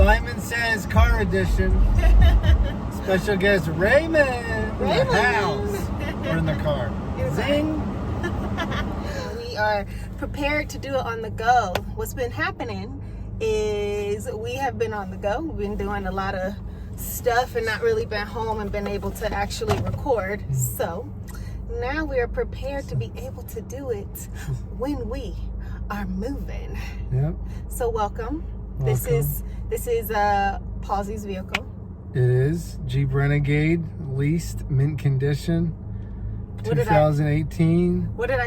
Finemansays car edition. Special guest Raymond in the house. Or in the car. Zing. We are prepared to do it on the go. What's been happening is we have been on the go. We've been doing a lot of stuff and not really been home and been able to actually record. So now we are prepared to be able to do it when we are moving. Yep. So welcome. This is Palsy's vehicle. It is Jeep Renegade, leased, mint condition, 2018. What did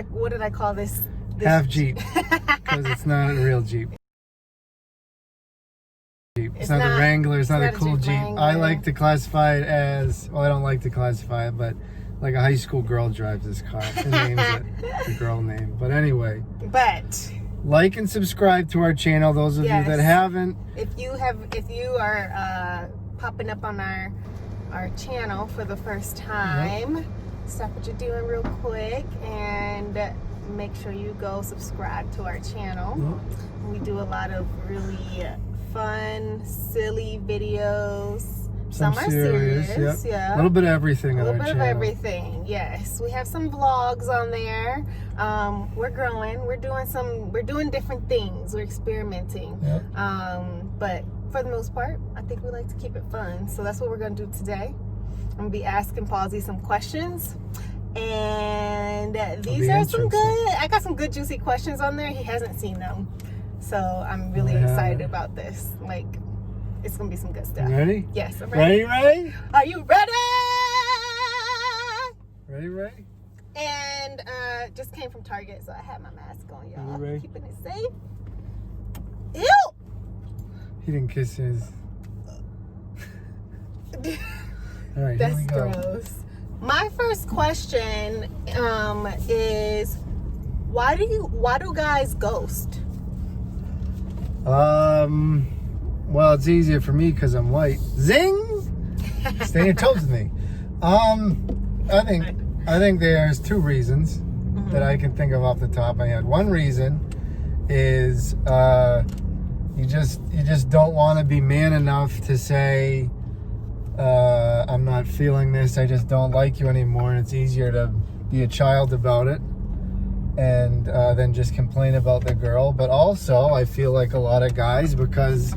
I call this? Half Jeep, because it's not a real Jeep. It's not a Wrangler. It's not a cool Jeep. I like to classify it as, well, I don't like to classify it, but like a high school girl drives this car and names it the girl name. But anyway. But like and subscribe to our channel. Those of you that haven't. If you are popping up on our channel for the first time, stop what you're doing real quick and make sure you go subscribe to our channel. We do a lot of really fun, silly videos. Some are serious. Yeah. A little bit of everything on our channel. A little bit of everything, yes. We have some vlogs on there. We're growing. We're doing different things. We're experimenting. But for the most part, I think we like to keep it fun. So that's what we're going to do today. I'm going to be asking Palsy some questions. And these are some good, I got some good juicy questions on there. He hasn't seen them. So I'm really excited about this. Like, it's going to be some good stuff. You ready? Yes, I'm ready. Ready? Are you ready? Ready? And just came from Target, so I had my mask on, y'all. Ready? Keeping it safe. Ew! He didn't kiss his. All right, That's here we go. gross. My first question is, why do guys ghost? Well, it's easier for me because I'm white. Zing! Stay on your toes with me. I think there's two reasons that I can think of off the top of my head. One reason is you just don't want to be man enough to say I'm not feeling this, I just don't like you anymore, and it's easier to be a child about it and then just complain about the girl. But also I feel like a lot of guys, because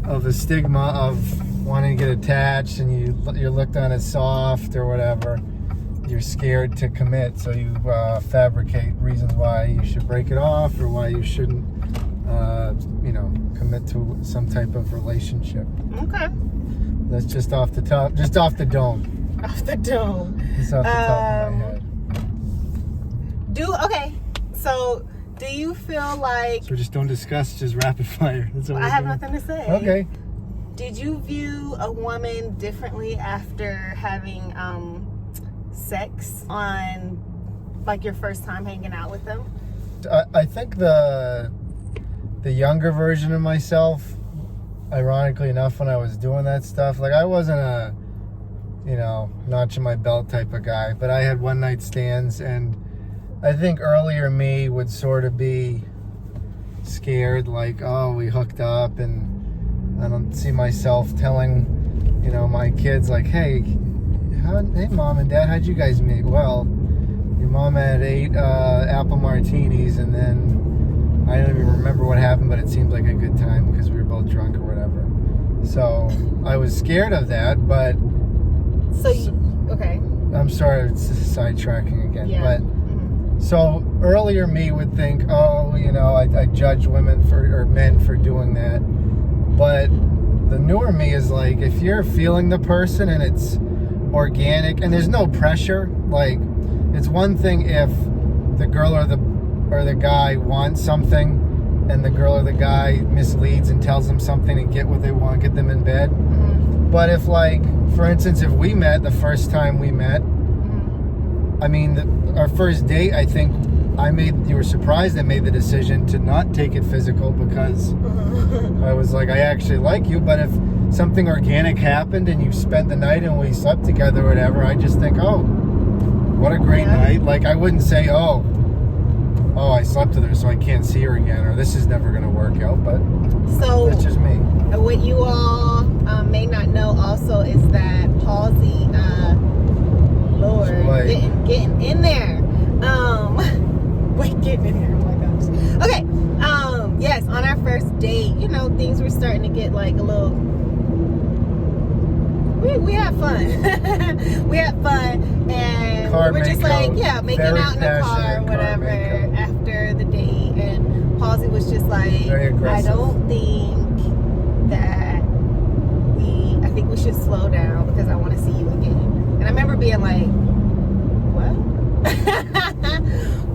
of the stigma of wanting to get attached and you're looked on as soft or whatever, you're scared to commit, so you fabricate reasons why you should break it off or why you shouldn't commit to some type of relationship. Okay. That's just off the top, just off the dome. Off the dome. Just off the top of my head. So do you feel like... So just don't discuss, just rapid fire. That's what I have nothing to say. Okay. Did you view a woman differently after having sex on, like, your first time hanging out with them? I think the younger version of myself, ironically enough, when I was doing that stuff, like, I wasn't a, notch in my belt type of guy, but I had one night stands, and I think earlier me would sort of be scared, like, oh, we hooked up, and I don't see myself telling, my kids, like, hey mom and dad, how'd you guys meet? Well, your mom had 8 apple martinis, and then I don't even remember what happened, but it seemed like a good time because we were both drunk or whatever. So I was scared of that, but... Okay. I'm sorry, it's sidetracking again, but... So earlier me would think, I judge women or men for doing that. But the newer me is like, if you're feeling the person and it's organic and there's no pressure, like, it's one thing if the girl or the guy wants something and the girl or the guy misleads and tells them something and get what they want, get them in bed. But if, like, for instance, if we met the first time we met, I mean, our first date, I think you were surprised I made the decision to not take it physical because I was like, I actually like you. But if something organic happened and you spent the night and we slept together or whatever, I just think, oh, what a great night. Like, I wouldn't say, oh, I slept with her so I can't see her again, or this is never going to work out. But so that's just me. When what you all may not know also is that Palsy, Lord, getting in there. Wait, getting in here. Oh my gosh. Okay. Yes, on our first date, you know, things were starting to get like a little. We had fun. We had fun, and we were just like, yeah, making out in the car or whatever after the date. And Palsy was just like, I don't think that I think we should slow down because I want to see you again. And I remember being like, what?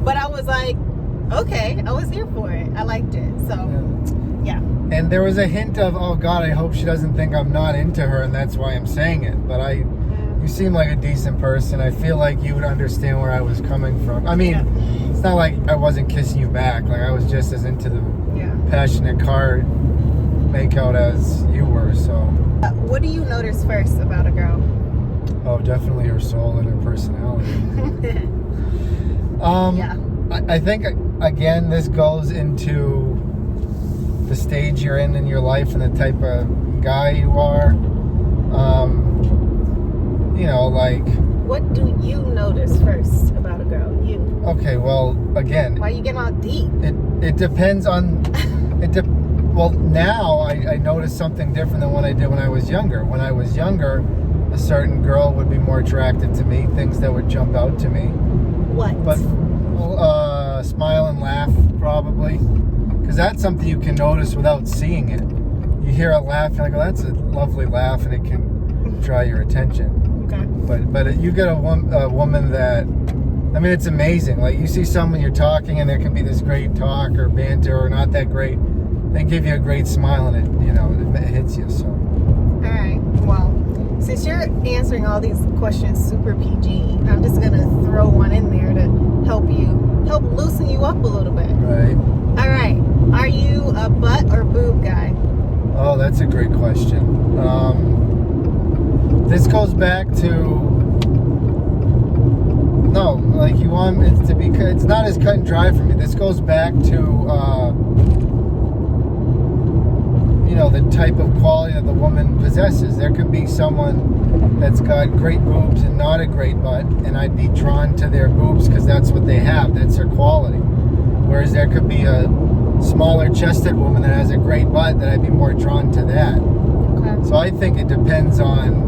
But I was like, okay, I was here for it. I liked it. So, yeah. And there was a hint of, oh God, I hope she doesn't think I'm not into her, and that's why I'm saying it. But you seem like a decent person. I feel like you would understand where I was coming from. I mean, it's not like I wasn't kissing you back. Like I was just as into the passionate car makeout as you were. So, what do you notice first about a girl? Oh, definitely her soul and her personality. I think again, this goes into the stage you're in your life and the type of guy you are. You know, like... What do you notice first about a girl? You. Okay, well, again... Why are you getting all deep? It depends on... Well, now I notice something different than what I did when I was younger. When I was younger, a certain girl would be more attractive to me, things that would jump out to me. What? But, smile and laugh, probably. Because that's something you can notice without seeing it. You hear a laugh, you're like, oh, that's a lovely laugh, and it can draw your attention. Okay. But you get a woman that, I mean, it's amazing. Like, you see someone, you're talking, and there can be this great talk or banter or not that great. They give you a great smile, and it hits you, so. All right. Well, since you're answering all these questions super PG, I'm just going to throw one in there to help loosen you up a little bit. Right. All right. Are you a butt or boob guy? Oh, that's a great question. This goes back to you want it to be. It's not as cut and dry for me. This goes back to the type of quality that the woman possesses. There could be someone that's got great boobs and not a great butt, and I'd be drawn to their boobs because that's what they have. That's their quality. Whereas there could be a smaller chested woman that has a great butt that I'd be more drawn to that. Okay. So I think it depends on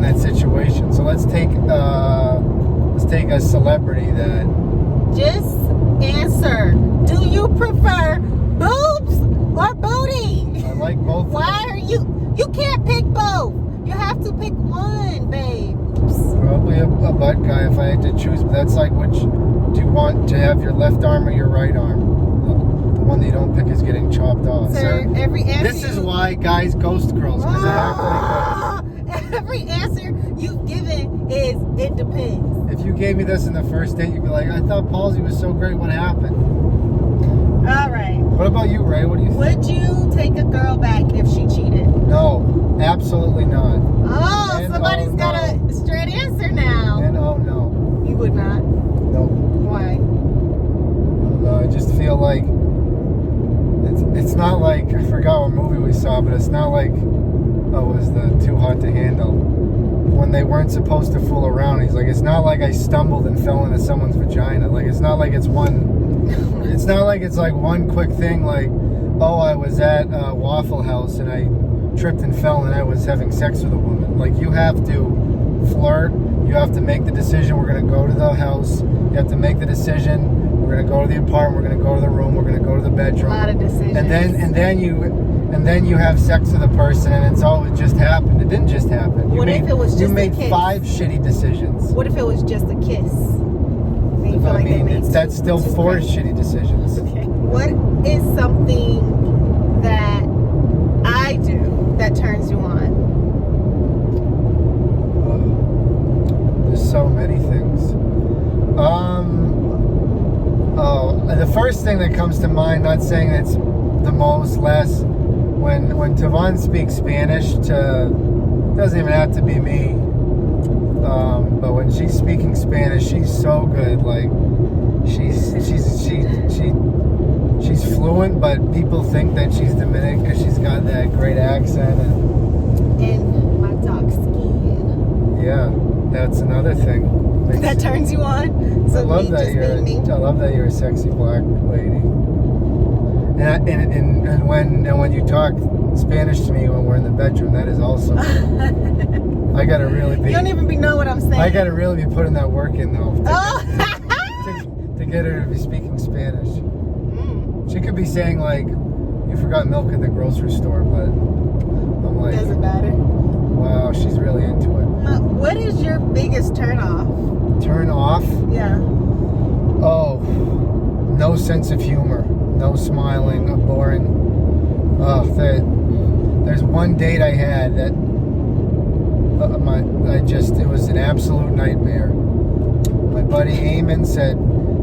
that situation. So let's take a celebrity that. Just answer. Do you prefer boobs or booty? I like both. Why are you can't pick both. You have to pick one, babe. Probably a butt guy if I had to choose. But that's like, which do you want to have, your left arm or your right arm? The one that you don't pick is getting chopped off. Sir, so every answer. This is why guys ghost girls, because they are pretty close. Every answer you've given is it depends. If you gave me this in the first date, you'd be like, I thought Palsy was so great. What happened? All right. What about you, Ray? What do you think? Would you take a girl back if she cheated? No, absolutely not. Oh, and somebody's got a straight answer now. And oh no. You would not? No. Why? I just feel like it's not like, I forgot what movie we saw, but it's not like, it was the Too Hot to Handle. When they weren't supposed to fool around, he's like, it's not like I stumbled and fell into someone's vagina. Like, it's not like it's like one quick thing, like, oh, I was at Waffle House and I tripped and fell and I was having sex with a woman. Like, you have to flirt, you have to make the decision, we're going to go to the house, you have to make the decision, we're going to go to the apartment, we're going to go to the room, we're going to go to the bedroom. A lot of decisions. And then you have sex with a person, and it just happened. It didn't just happen. What if it was just a kiss? You made 5 shitty decisions. What if it was just a kiss? That's still 4 shitty decisions. Okay. What is something that I do that turns you on? There's so many things. The first thing that comes to mind, not saying it's the most, less, when Tvon speaks Spanish doesn't even have to be me, but when she's speaking Spanish, she's so good. Like, she she's fluent, but people think that she's Dominican because she's got that great accent. And my dark skin. Yeah, that's another thing. That turns you on? So I love that you're a sexy black lady. And when you talk Spanish to me when we're in the bedroom, that is also. I gotta really be. You don't even know what I'm saying. I gotta really be putting that work in though. To get her to be speaking Spanish. She could be saying like, "You forgot milk at the grocery store," but I'm like, doesn't matter. Wow, she's really into it. What is your biggest turn off? Turn off? Yeah. Oh, no sense of humor, no smiling, boring. Oh, there's one date I had that it was an absolute nightmare. My buddy Eamon said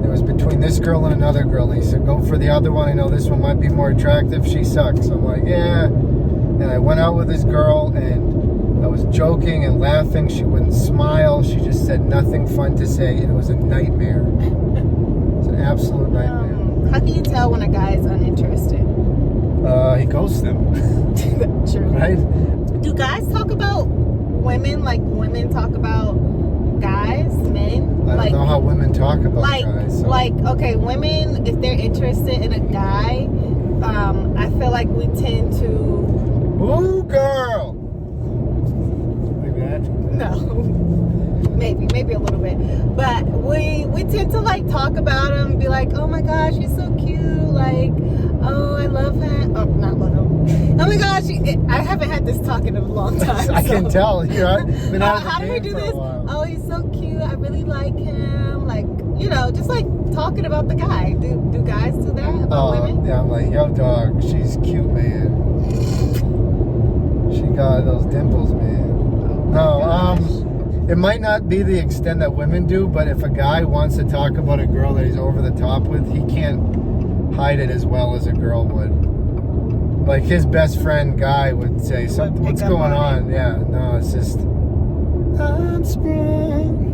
it was between this girl and another girl. And he said, go for the other one. I know this one might be more attractive. She sucks. I'm like, yeah. And I went out with this girl and I was joking and laughing. She wouldn't smile. She just said nothing fun to say. And it was a nightmare. It's an absolute nightmare. How can you tell when a guy is uninterested? He ghosts them. True. Right? Do guys talk about women like women talk about guys, men? I don't know how women talk about guys. So. Like, okay, women, if they're interested in a guy, I feel like we tend to... Ooh, girl! Like that? No. Maybe a little bit. But we tend to, like, talk about him, be like, oh my gosh, he's so cute. Like, oh, I love him. Oh, not love him. Oh my gosh, I haven't had this talk in a long time. I can tell. You're been out of the how do we do this? Oh, he's so cute. I really like him. Like, you know, just like talking about the guy. Do guys do that about women? Yeah, I'm like, yo, dog, she's cute, man. She got those dimples, man. It might not be the extent that women do, but if a guy wants to talk about a girl that he's over the top with, he can't hide it as well as a girl would. Like his best friend guy would say something. What's going on? Yeah, no, it's just I'm sprung.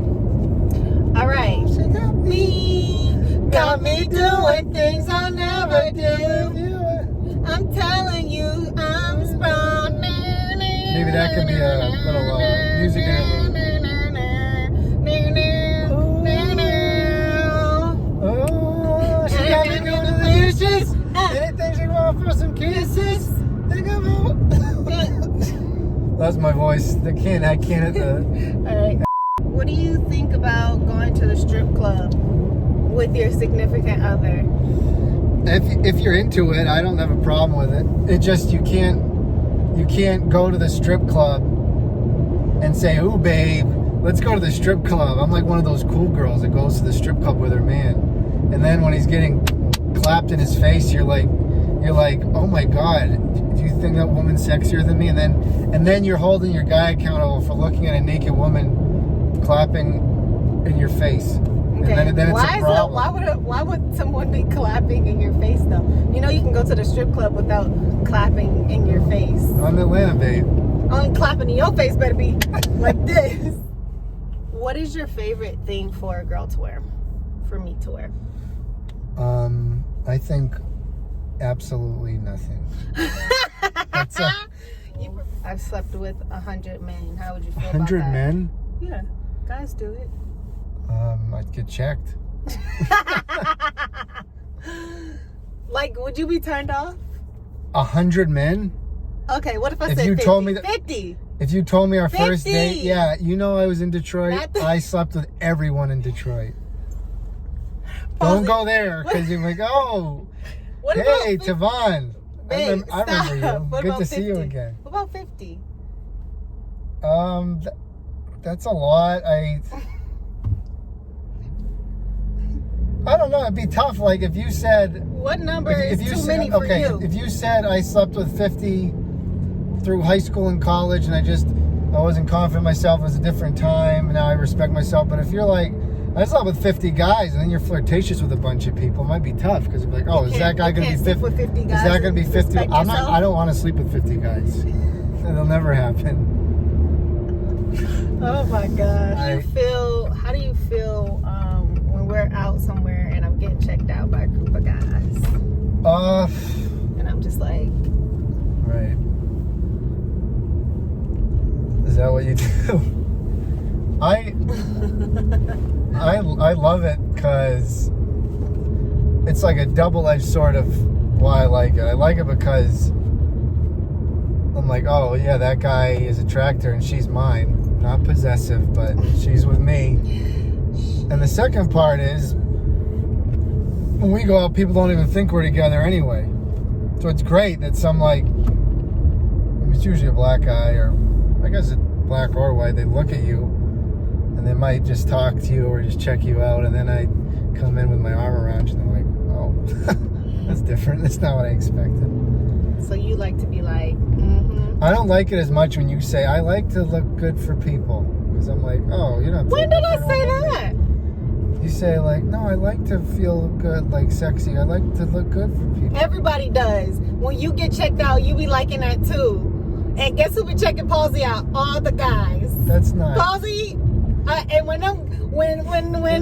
All right. She got me doing things I'll never do. I'm telling you, I'm sprung. Maybe that could be a little music interlude. Oh, she got me doing the dishes. Anything she want for some kisses. Think about. That's my voice. I can't at the. All right. What do you think about going to the strip club with your significant other? If you're into it, I don't have a problem with it. It just you can't go to the strip club and say, "Ooh, babe, let's go to the strip club." I'm like one of those cool girls that goes to the strip club with her man, and then when he's getting clapped in his face, you're like, oh my god, do you think that woman's sexier than me? And then you're holding your guy accountable for looking at a naked woman clapping in your face. Okay. And then it's a problem. Why would someone be clapping in your face though? You know you can go to the strip club without clapping in your face. I'm in Atlanta, babe. Only clapping in your face better be like this. What is your favorite thing for a girl to wear? For me to wear? I think absolutely nothing. I've slept with 100 men. How would you feel about that? 100 men? Yeah, guys do it. I'd get checked. Like, would you be turned off? 100 men? Okay, what if I said 50? If you told me our 50. first date, yeah, you know I was in Detroit. I slept with everyone in Detroit. Don't go there, because you're like, oh, hey, Tvon. I remember you. Good to see you again. What about 50? That's a lot. I don't know. It'd be tough. Like if you said, what number is too many for you? If you said I slept with 50 through high school and college, and I wasn't confident in myself. It was a different time, and now I respect myself. But if you're like, I slept with 50 guys, and then you're flirtatious with a bunch of people, it might be tough because you're like, oh, is that guy going to be 50? With 50 guys, is that going to be 50? I don't want to sleep with 50 guys. It'll never happen. Oh my God! How do you feel when we're out somewhere and I'm getting checked out by a group of guys? And I'm just like... Right. Is that what you do? I love it because it's like a double-edged sword of why I like it. I like it because I'm like, oh yeah, that guy is attractive and she's mine. Not possessive, but she's with me. And the second part is, when we go out, people don't even think we're together anyway. So it's great that some, like, it's usually a black guy, or I guess it's black or white, they look at you and they might just talk to you or just check you out, and then I come in with my arm around you and they're like, oh, that's different. That's not what I expected. So you like to be like, I don't like it as much when you say, I like to look good for people. Because I'm like, oh, you don't. When did I say that? You say like, no, I like to feel good, like sexy. I like to look good for people. Everybody does. When you get checked out, you be liking that too. And guess who be checking Palsy out? All the guys. That's not. Palsy, and when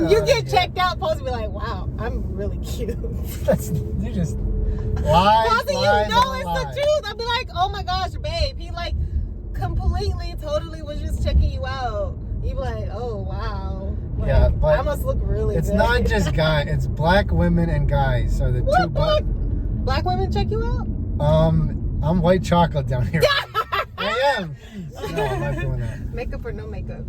you get checked out, Palsy be like, wow, I'm really cute. You just lie. Palsy, you know it's the truth. I'd be like, oh my gosh, babe. He like completely, totally was just checking you out. You be like, oh wow. Like, yeah, but I must look really good. It's not just guys. It's black women and guys are the two. Black women check you out? I'm white chocolate down here. I am. No, I'm not doing that. Makeup or no makeup?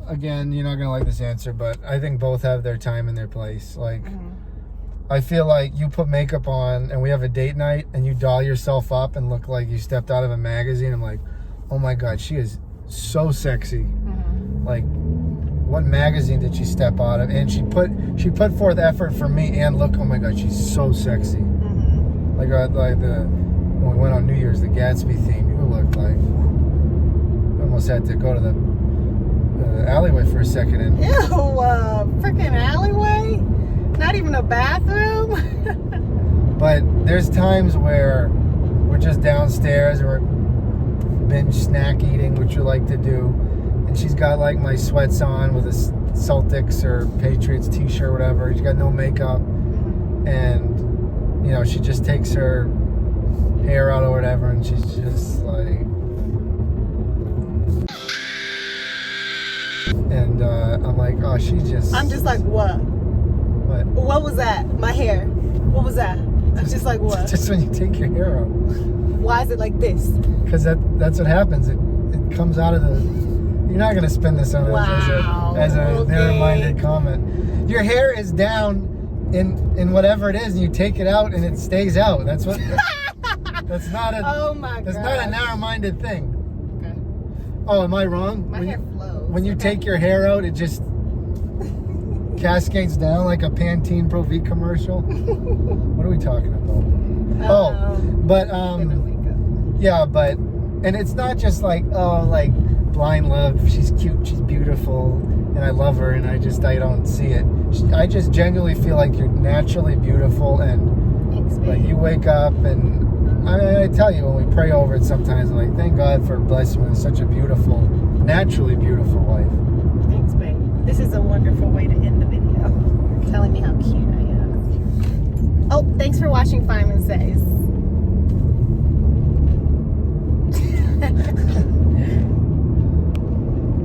Again, you're not gonna like this answer, but I think both have their time and their place. Like, I feel like you put makeup on and we have a date night and you doll yourself up and look like you stepped out of a magazine. I'm like, oh my God, she is so sexy. Like, what magazine did she step out of? And she put forth effort for me and look, oh my God, she's so sexy. Like when we went on New Year's, the Gatsby theme, you looked like, almost had to go to the alleyway for a second. And ew, freaking alleyway? Not even a bathroom? But there's times where we're just downstairs or binge snack eating, which you like to do, and she's got like my sweats on with a Celtics or Patriots t-shirt or whatever. She's got no makeup, and you know, she just takes her hair out or whatever, and she's just like, and I'm like, oh, she's just. I'm just like, what? What? What was that? My hair. What was that? I'm just like, what? Just when you take your hair out. Why is it like this? Because that's what happens. It comes out of the. You're not gonna spin this on as a narrow-minded comment. Your hair is down in whatever it is, and you take it out, and it stays out. That's what. That's not a. Oh my God. That's not a narrow-minded thing. Okay. Oh, am I wrong? My hair flows. When you take your hair out, it just cascades down like a Pantene Pro V commercial. What are we talking about? Yeah, but and it's not just like, oh, like blind love. She's cute. She's beautiful, and I love her, and I don't see it. I just genuinely feel like you're naturally beautiful, and thanks, babe. like you wake up and. I tell you, when we pray over it sometimes, I'm like, thank God for blessing me with such a beautiful, naturally beautiful wife. Thanks, babe. This is a wonderful way to end the video. Telling me how cute I am. Oh, thanks for watching Finemansays.